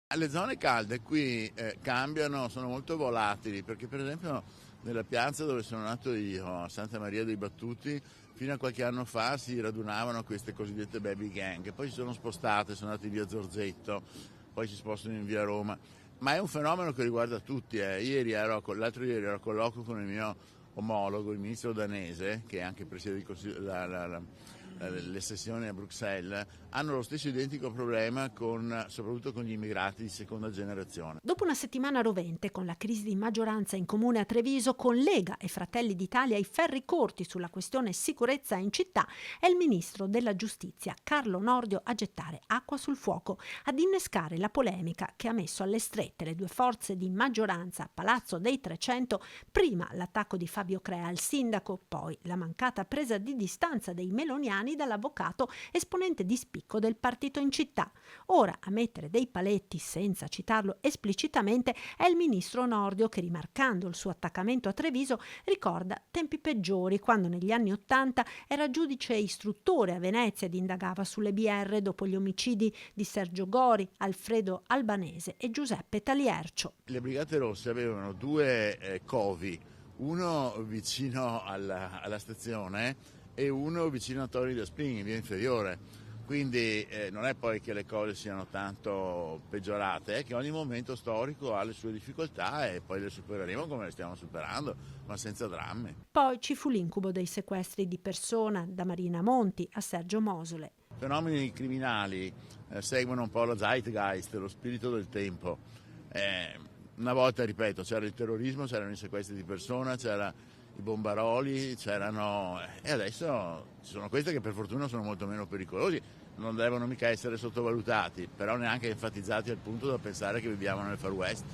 Le zone calde qui cambiano, sono molto volatili, perché per esempio nella piazza dove sono nato io, a Santa Maria dei Battuti, fino a qualche anno fa si radunavano queste cosiddette baby gang, che poi si sono spostate, sono andate in via Zorzetto, poi si spostano in via Roma, ma è un fenomeno che riguarda tutti. L'altro ieri ero a colloquio con il mio omologo, il ministro danese, che è anche presidente del Consiglio, le sessioni a Bruxelles, hanno lo stesso identico problema soprattutto con gli immigrati di seconda generazione. Dopo una settimana rovente, con la crisi di maggioranza in comune a Treviso, con Lega e Fratelli d'Italia ai ferri corti sulla questione sicurezza in città, è il ministro della Giustizia, Carlo Nordio, a gettare acqua sul fuoco, ad innescare la polemica che ha messo alle strette le due forze di maggioranza a Palazzo dei 300, prima l'attacco di Fabio Crea al sindaco, poi la mancata presa di distanza dei meloniani dall'avvocato esponente di spicco del partito in città. Ora a mettere dei paletti, senza citarlo esplicitamente, è il ministro Nordio che, rimarcando il suo attaccamento a Treviso, ricorda tempi peggiori, quando negli anni '80 era giudice istruttore a Venezia ed indagava sulle BR dopo gli omicidi di Sergio Gori, Alfredo Albanese e Giuseppe Taliercio. Le Brigate Rosse avevano due covi, uno vicino alla stazione e uno vicino a Torri da Spini, in via Inferiore. Quindi non è poi che le cose siano tanto peggiorate, è che ogni momento storico ha le sue difficoltà e poi le supereremo come le stiamo superando, ma senza drammi. Poi ci fu l'incubo dei sequestri di persona, da Marina Monti a Sergio Mosole. Fenomeni criminali seguono un po' lo zeitgeist, lo spirito del tempo. Una volta, ripeto, c'era il terrorismo, c'erano i sequestri di persona, c'era i bombaroli, e adesso ci sono queste che per fortuna sono molto meno pericolosi, non devono mica essere sottovalutati, però neanche enfatizzati al punto da pensare che viviamo nel Far West.